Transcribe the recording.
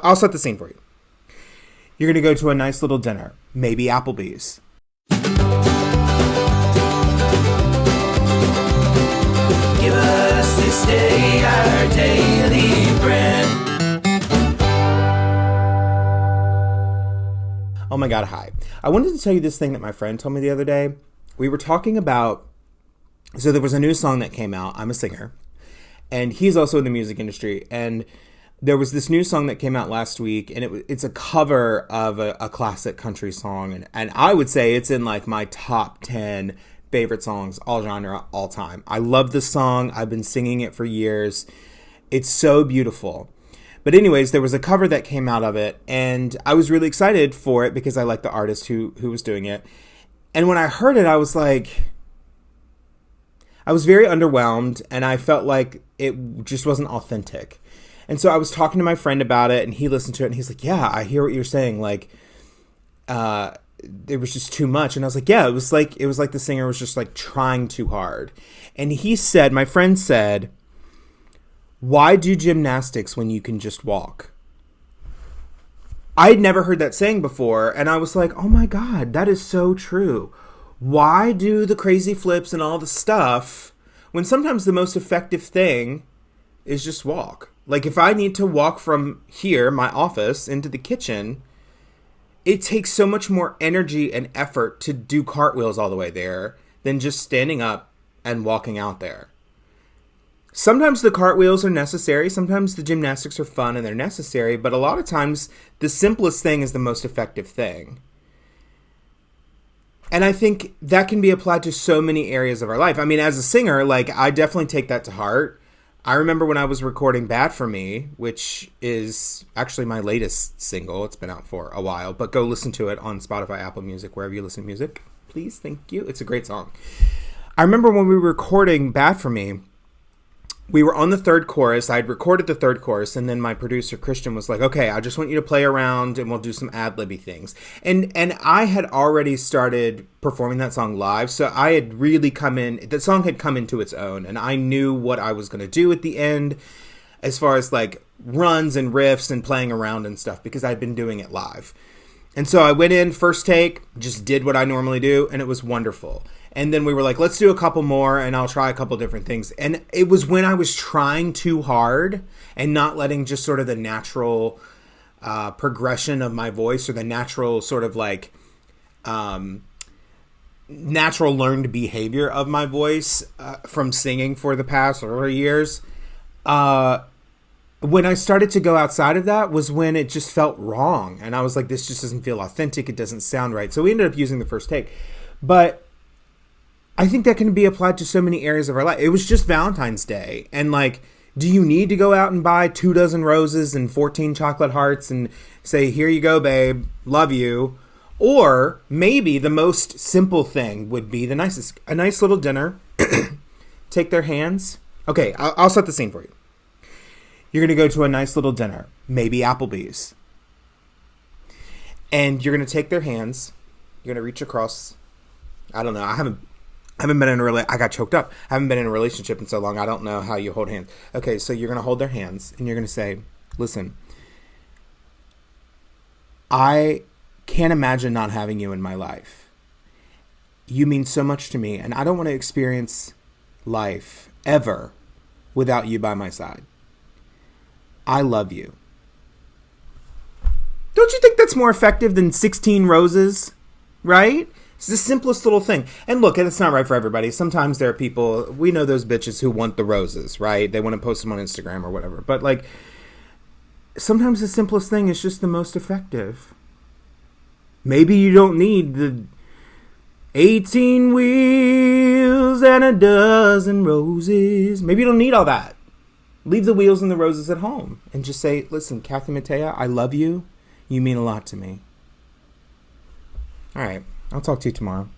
I'll set the scene for you. You're going to go to a nice little dinner, maybe Applebee's. Give us this day our daily bread. Oh my God, hi. I wanted to tell you this thing that my friend told me the other day. We were talking about, so there was a new song that came out. I'm a singer, and he's also in the music industry. And there was this new song that came out last week, and it's a cover of a classic country song. And I would say it's in like my top 10 favorite songs, all genre, all time. I love this song. I've been singing it for years. It's so beautiful. But anyways, there was a cover that came out of it, and I was really excited for it because I like the artist who was doing it. And when I heard it, I was very underwhelmed, and I felt like it just wasn't authentic. And so I was talking to my friend about it, and he listened to it, and he's like, yeah, I hear what you're saying. Like, it was just too much. And I was like, yeah, it was like the singer was just like trying too hard. And my friend said, why do gymnastics when you can just walk? I'd never heard that saying before, and I was like, oh my God, that is so true. Why do the crazy flips and all the stuff when sometimes the most effective thing is just walk? Like if I need to walk from here, my office, into the kitchen, it takes so much more energy and effort to do cartwheels all the way there than just standing up and walking out there. Sometimes the cartwheels are necessary. Sometimes the gymnastics are fun and they're necessary. But a lot of times, the simplest thing is the most effective thing. And I think that can be applied to so many areas of our life. I mean, as a singer, like, I definitely take that to heart. I remember when I was recording Bad For Me, which is actually my latest single. It's been out for a while. But go listen to it on Spotify, Apple Music, wherever you listen to music. Please, thank you. It's a great song. I remember when we were recording Bad For Me, we were on the third chorus. I had recorded the third chorus, and then my producer, Christian, was like, okay, I just want you to play around, and we'll do some ad-libby things. And I had already started performing that song live, so I had really the song had come into its own, and I knew what I was going to do at the end as far as, like, runs and riffs and playing around and stuff, because I'd been doing it live. And so I went in, first take, just did what I normally do, and it was wonderful. And then we were like, let's do a couple more, and I'll try a couple different things. And it was when I was trying too hard and not letting just sort of the natural progression of my voice, or the natural sort of like natural learned behavior of my voice from singing for the past years. When I started to go outside of that was when it just felt wrong. And I was like, this just doesn't feel authentic. It doesn't sound right. So we ended up using the first take. But I think that can be applied to so many areas of our life. It was just Valentine's Day. And like, do you need to go out and buy 24 roses and 14 chocolate hearts and say, here you go, babe, love you? Or maybe the most simple thing would be a nice little dinner. Take their hands. Okay, I'll set the scene for you. You're going to go to a nice little dinner, maybe Applebee's. And you're going to take their hands. You're going to reach across. I don't know. I haven't been in I got choked up. I haven't been in a relationship in so long. I don't know how you hold hands. Okay, so you're going to hold their hands and you're going to say, listen, I can't imagine not having you in my life. You mean so much to me, and I don't want to experience life ever without you by my side. I love you. Don't you think that's more effective than 16 roses? Right? It's the simplest little thing. And look, it's not right for everybody. Sometimes there are people, we know those bitches who want the roses, right? They want to post them on Instagram or whatever. But like, sometimes the simplest thing is just the most effective. Maybe you don't need the 18 wheels and a dozen roses. Maybe you don't need all that. Leave the wheels and the roses at home and just say, listen, Kathy Mattea, I love you. You mean a lot to me. All right. I'll talk to you tomorrow.